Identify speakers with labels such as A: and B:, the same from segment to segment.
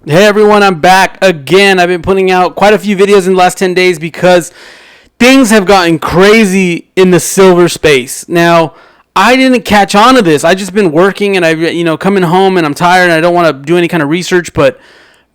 A: Hey everyone, I'm back again. I've been putting out quite a few videos in the last 10 days because things have gotten crazy in the silver space. Now, I didn't catch on to this. I just been working and coming home and I'm tired and I don't want to do any kind of research, but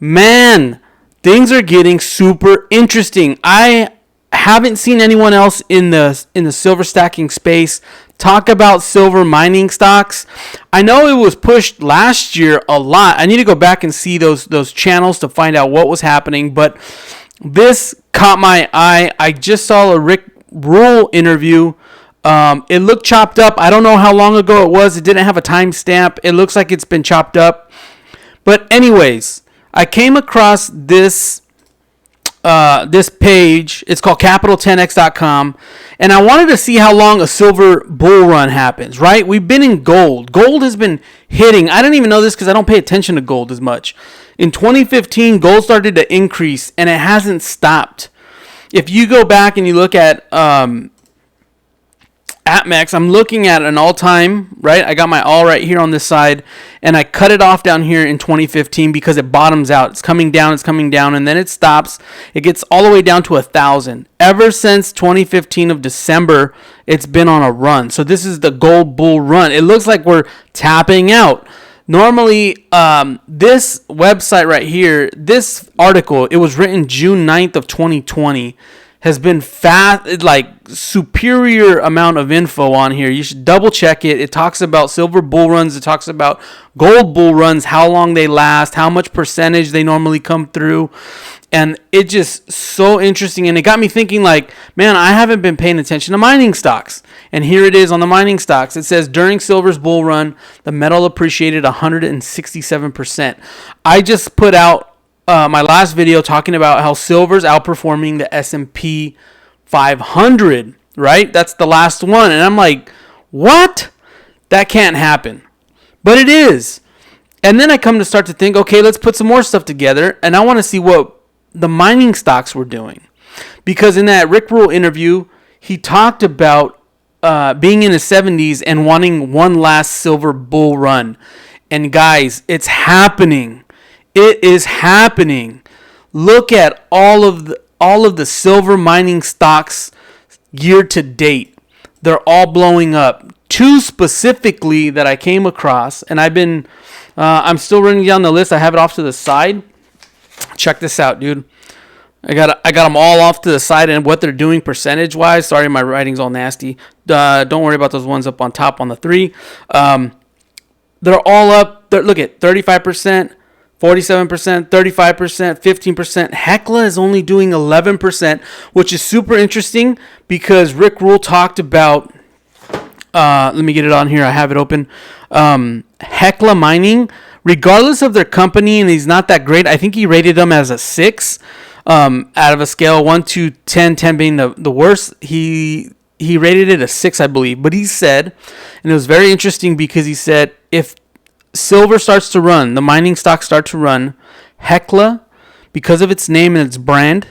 A: man, things are getting super interesting. I haven't seen anyone else in the silver stacking space talk about silver mining stocks. I know it was pushed last year a lot. I need to go back and see those channels to find out what was happening, but this caught my eye. I just saw a Rick Rule interview. It looked chopped up. I don't know how long ago it was. It didn't have a timestamp. It looks like it's been chopped up. But anyways, I came across this page. It's called capital10x.com, and I wanted to see how long a silver bull run happens, right? We've been in gold. Gold has been hitting. I didn't even know this because I don't pay attention to gold as much. In 2015, gold started to increase, and it hasn't stopped. If you go back and you look at APMEX, I'm looking at an all-time, right? I got my all right here on this side, and I cut it off down here in 2015 because it bottoms out. It's coming down, and then it stops. It gets all the way down to 1,000. Ever since 2015 of December, it's been on a run. So this is the gold bull run. It looks like we're tapping out. Normally, this website right here, this article, it was written June 9th of 2020. Has been fast, like superior amount of info on here. You should double check it. It talks about silver bull runs. It talks about gold bull runs, how long they last, how much percentage they normally come through. And it just so interesting. And it got me thinking like, man, I haven't been paying attention to mining stocks. And here it is on the mining stocks. It says during silver's bull run, the metal appreciated 167%. I just put out my last video talking about how silver's outperforming the S&P 500, right? That's the last one. And I'm like, what? That can't happen. But it is. And then I come to start to think, okay, let's put some more stuff together. And I want to see what the mining stocks were doing. Because in that Rick Rule interview, he talked about being in his 70s and wanting one last silver bull run. And guys, it's happening. It is happening. Look at all of the silver mining stocks year to date. They're all blowing up. Two specifically that I came across, and I'm still running down the list. I have it off to the side. Check this out, dude. I got them all off to the side and what they're doing percentage wise. Sorry, my writing's all nasty. Don't worry about those ones up on top on the three. They're all up. Look at 35%. 47%, 35%, 15%. Hecla is only doing 11%, which is super interesting because Rick Rule talked about, let me get it on here. I have it open. Hecla Mining, regardless of their company, and he's not that great. I think he rated them as a 6 out of a scale 1 to 10, 10 being the worst. He rated it a 6, I believe. But he said, and it was very interesting because he said, if silver starts to run, the mining stocks start to run, Hecla, because of its name and its brand,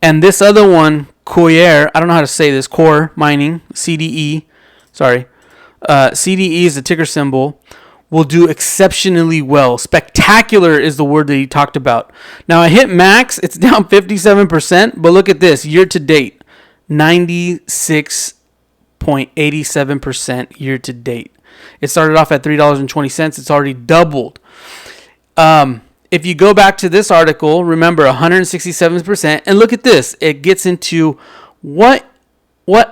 A: and this other one, Coyer, I don't know how to say this, Core Mining, CDE, CDE is the ticker symbol, will do exceptionally well. Spectacular is the word that he talked about. Now, I hit max, it's down 57%, but look at this, year to date, 96.87% year to date. It started off at $3.20. It's already doubled. If you go back to this article, remember 167%. And look at this. It gets into what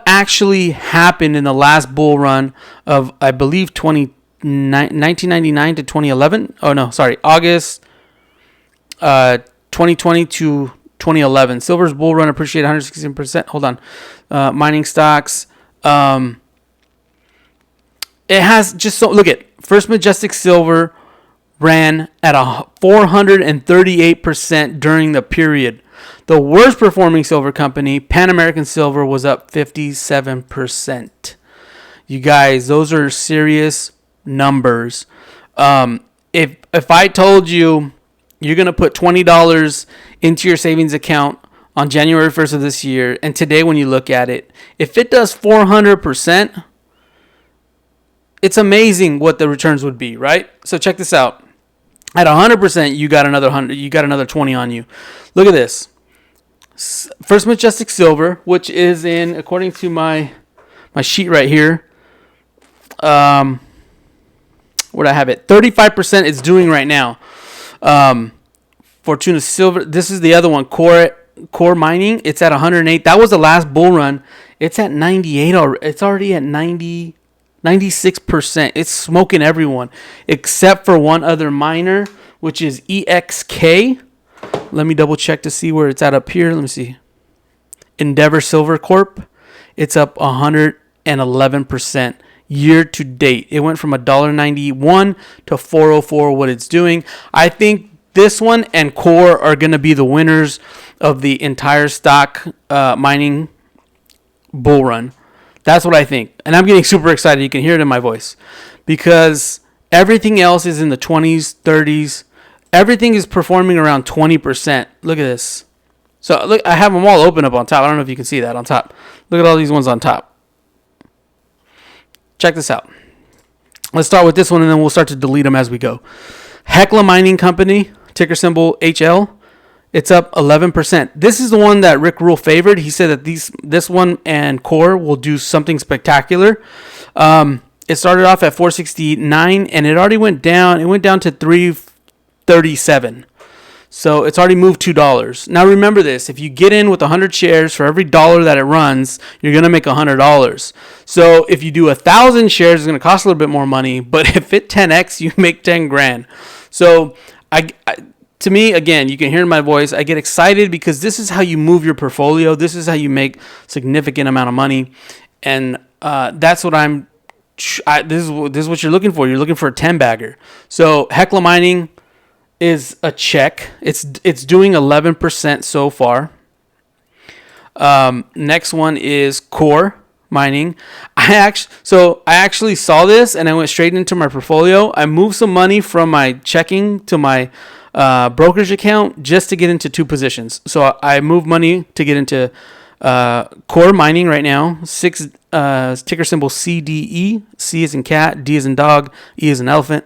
A: actually happened in the last bull run of, I believe, 1999 to 2011. Oh, no, sorry. August 2020 to 2011. Silver's bull run appreciated 167%. Hold on. Mining stocks. It has just so look at First Majestic Silver ran at a 438% during the period. The worst performing silver company, Pan American Silver, was up 57%. You guys, those are serious numbers. If I told you you're gonna put $20 into your savings account on January 1st of this year, and today when you look at it, if it does 400%. It's amazing what the returns would be, right? So check this out. At 100%, you got another 100. You got another 20 on you. Look at this. First Majestic Silver, which is in, according to my sheet right here, where do I have it? 35% it's doing right now. Fortuna Silver. This is the other one. Core Mining. It's at 108. That was the last bull run. It's at 98. It's already at 90, 96%. It's smoking everyone except for one other miner, which is EXK. Let me double check to see where it's at up here. Let me see. Endeavor Silver Corp. It's up 111% year to date. It went from $1.91 to $4.04. What it's doing, I think this one and Core are going to be the winners of the entire stock mining bull run. That's what I think. And I'm getting super excited. You can hear it in my voice. Because everything else is in the 20s, 30s. Everything is performing around 20%. Look at this. So look, I have them all open up on top. I don't know if you can see that on top. Look at all these ones on top. Check this out. Let's start with this one, and then we'll start to delete them as we go. Hecla Mining Company, ticker symbol HL. It's up 11%. This is the one that Rick Rule favored. He said that this one and Core will do something spectacular. It started off at 469, and it already went down. It went down to 337. So it's already moved $2. Now remember this: if you get in with 100 shares, for every dollar that it runs, you're gonna make $100. So if you do 1,000 shares, it's gonna cost a little bit more money. But if it 10x, you make 10 grand. So to me, again, you can hear in my voice, I get excited because this is how you move your portfolio. This is how you make significant amount of money, and that's what this is what you're looking for. You're looking for a 10 bagger. So Hecla Mining is a check. It's doing 11% so far. Next one is Core Mining. I actually saw this and I went straight into my portfolio. I moved some money from my checking to my brokerage account just to get into two positions. So I moved money to get into Core Mining right now. Ticker symbol CDE. C is in cat, D is in dog, E is in elephant.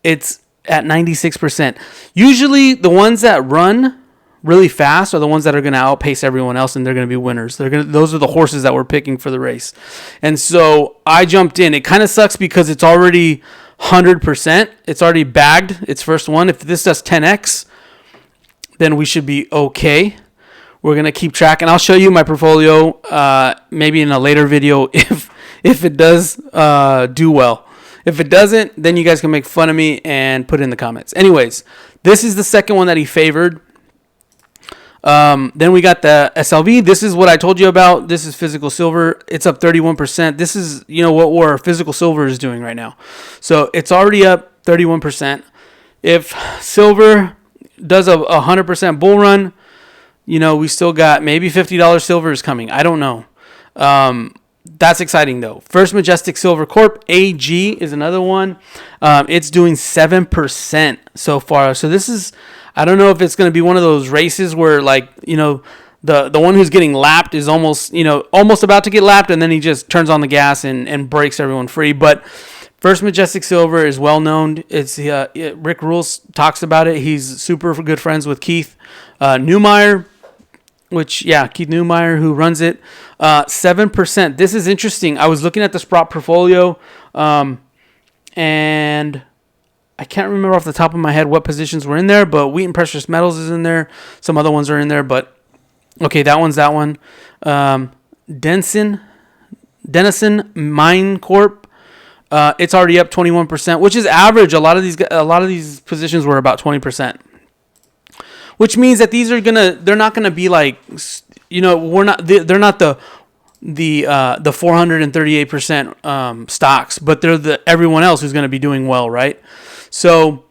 A: It's at 96%. Usually the ones that run really fast are the ones that are going to outpace everyone else, and they're going to be winners. Those are the horses that we're picking for the race. And so I jumped in. It kind of sucks because it's already 100%. It's already bagged its first one. If this does 10x, then we should be okay. We're going to keep track, and I'll show you my portfolio maybe in a later video if it does do well. If it doesn't, then you guys can make fun of me and put it in the comments. Anyways, this is the second one that he favored. Then we got the SLV. This is what I told you about. This is physical silver. It's up 31%. This is, what physical silver is doing right now. So it's already up 31%. If silver does a 100% bull run, we still got maybe $50 silver is coming. I don't know. That's exciting, though. First Majestic Silver Corp, AG, is another one. It's doing 7% so far. So this is, I don't know if it's going to be one of those races where, the one who's getting lapped is almost about to get lapped, and then he just turns on the gas and breaks everyone free. But First Majestic Silver is well known. It's Rick Rules talks about it. He's super good friends with Keith Neumeyer. Keith Neumeyer, who runs it, 7%. This is interesting. I was looking at the Sprott portfolio, and I can't remember off the top of my head what positions were in there, but Wheaton Precious Metals is in there. Some other ones are in there, but okay, that one. Denison Mine Corp. It's already up 21%, which is average. A lot of these positions were about 20%. Which means that they're not gonna be like, they're not the 438% stocks, but they're everyone else who's gonna be doing well, right? So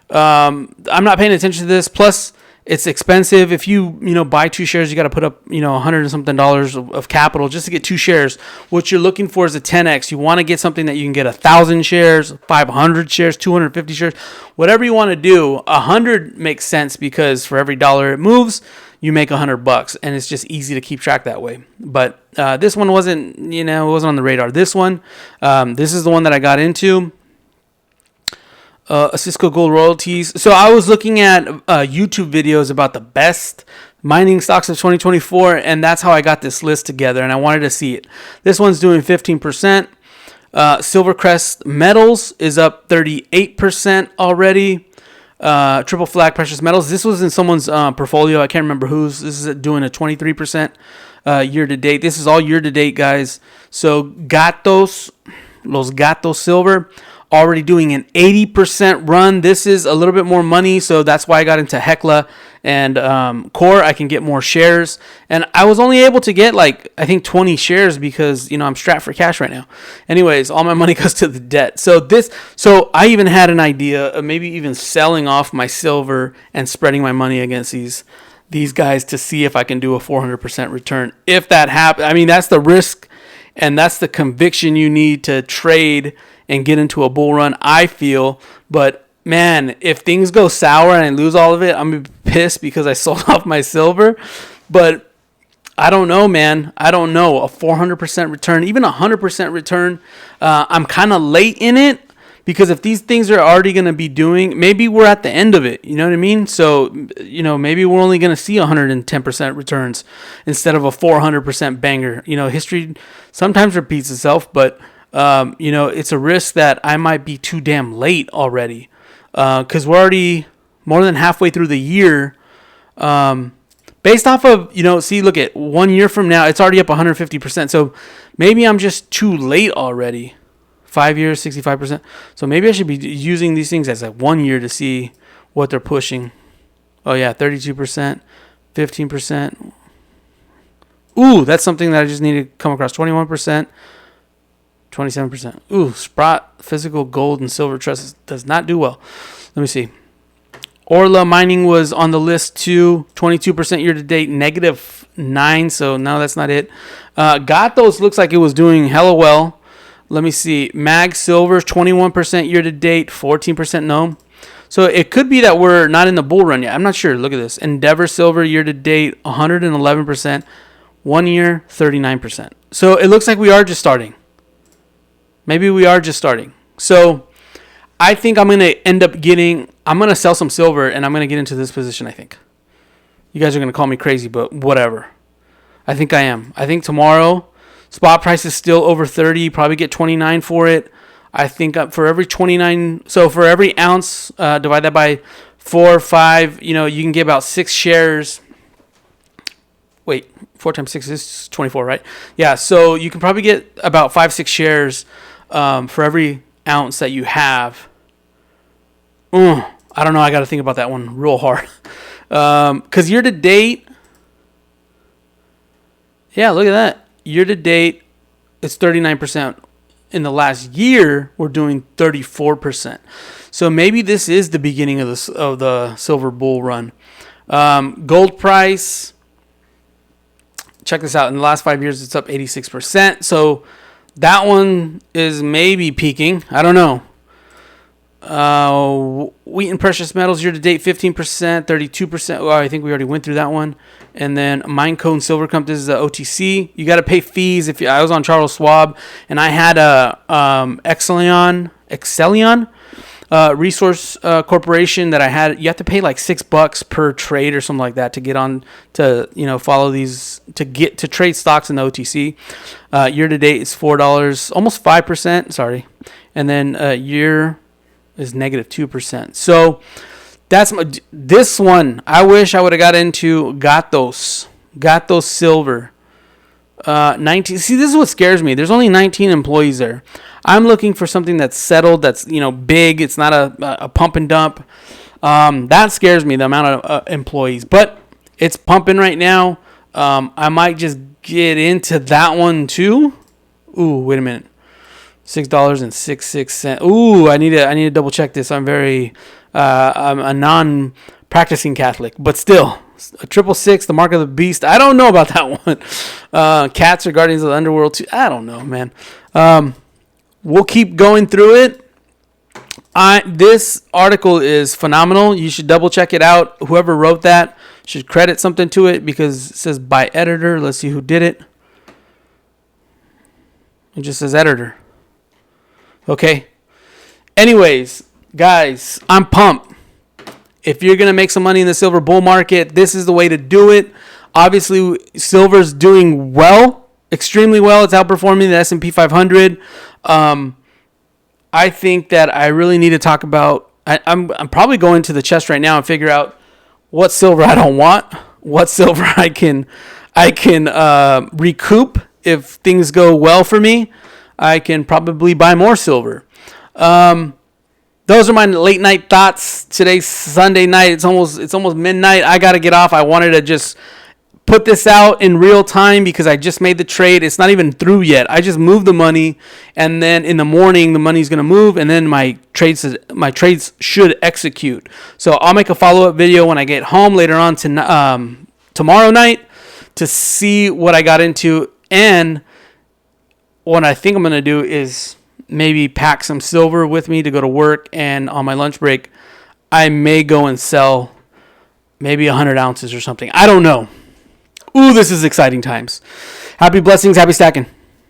A: I'm not paying attention to this. Plus, it's expensive. If you buy 2 shares, you got to put up $100 and something of capital just to get 2 shares. What you're looking for is a 10x. You want to get something that you can get 1,000 shares, 500 shares, 250 shares, whatever you want to do. 100 makes sense because for every dollar it moves, you make $100, and it's just easy to keep track that way. But this one wasn't, it wasn't on the radar. This one, this is the one that I got into. Cisco Gold royalties. So I was looking at YouTube videos about the best mining stocks of 2024, and that's how I got this list together, and I wanted to see it. This one's doing 15%. Silvercrest Metals is up 38% already. Triple Flag Precious Metals. This was in someone's portfolio. I can't remember whose. This is doing a 23% year to date. This is all year to date, guys. So Los Gatos Silver, already doing an 80% run. This is a little bit more money, so that's why I got into Hecla and Core. I can get more shares, and I was only able to get like I think 20 shares because I'm strapped for cash right now. Anyways, all my money goes to the debt. So I even had an idea of maybe even selling off my silver and spreading my money against these guys to see if I can do a 400% return. If that happens, I mean that's the risk. And that's the conviction you need to trade and get into a bull run, I feel. But, man, if things go sour and I lose all of it, I'm going to be pissed because I sold off my silver. But I don't know, man. I don't know. A 400% return, even a 100% return. I'm kind of late in it because if these things are already going to be doing, maybe we're at the end of it. You know what I mean? So, maybe we're only going to see 110% returns instead of a 400% banger. History sometimes repeats itself, but, it's a risk that I might be too damn late already because we're already more than halfway through the year. Based off of, look at 1 year from now, it's already up 150%. So maybe I'm just too late already. 5 years, 65%. So maybe I should be using these things as like 1 year to see what they're pushing. Oh yeah, 32%, 15%. Ooh, that's something that I just need to come across. 21%, 27%. Ooh, Sprott Physical Gold and Silver Trust does not do well. Let me see. Orla Mining was on the list too. 22% year to date, -9. So no, that's not it. Gatos looks like it was doing hella well. Let me see. Mag Silver, 21% year to date, 14% no. So it could be that we're not in the bull run yet. I'm not sure. Look at this. Endeavor Silver year to date, 111%. 1 year, 39%. So it looks like we are just starting. Maybe we are just starting. So I think I'm going to I'm going to sell some silver and I'm going to get into this position, I think. You guys are going to call me crazy, but whatever. I think I am. I think tomorrow, spot price is still over 30. You probably get 29 for it. I think for every 29, so for every ounce, divide that by 4 or 5, you can get about 6 shares. Wait, 4 times 6 is 24, right? Yeah, so you can probably get about 5-6 shares for every ounce that you have. I don't know. I got to think about that one real hard. Because year to date, yeah, look at that. Year to date, it's 39%. In the last year, we're doing 34%. So maybe this is the beginning of the silver bull run. Gold price, check this out. In the last 5 years, it's up 86%. So that one is maybe peaking. I don't know. Wheat and precious metals year to date 15%, 32%. Well, I think we already went through that one. And then Minecone Silver Company, this is the OTC. You got to pay fees. I was on Charles Schwab and I had a Excellion Resource Corporation that I had. You have to pay like $6 per trade or something like that to get on to follow these to trade stocks in the OTC. Year to date is $4, almost 5%. Sorry, and then year is -2%. So that's this one. I wish I would have got into Gatos Silver. 19. See, this is what scares me. There's only 19 employees there. I'm looking for something that's settled, that's big. It's not a pump and dump. That scares me, the amount of employees. But it's pumping right now. I might just get into that one too. Ooh, wait a minute. $6.66. Ooh, I need to double check this. I'm a non-practicing Catholic, but still, a 666, the mark of the beast. I don't know about that one. Cats or Guardians of the Underworld too. I don't know, man. We'll keep going through it. This article is phenomenal. You should double check it out. Whoever wrote that should credit something to it because it says by editor. Let's see who did it. It just says editor. Okay. Anyways, Guys, I'm pumped. If you're going to make some money in the silver bull market, this is the way to do it. Obviously, silver's doing well, extremely well. It's outperforming the S&P 500. I think that I really need to talk about, I'm probably going to the chest right now and figure out what silver I don't want, what silver I can recoup if things go well for me. I can probably buy more silver. Those are my late night thoughts. Today's Sunday night. It's almost midnight. I got to get off. I wanted to just put this out in real time because I just made the trade. It's not even through yet. I just moved the money, and then in the morning the money's going to move, and then my trades should execute. So I'll make a follow-up video when I get home later on tomorrow night to see what I got into. And what I think I'm going to do is maybe pack some silver with me to go to work, and on my lunch break, I may go and sell maybe 100 ounces or something. I don't know. Ooh, this is exciting times. Happy blessings, happy stacking.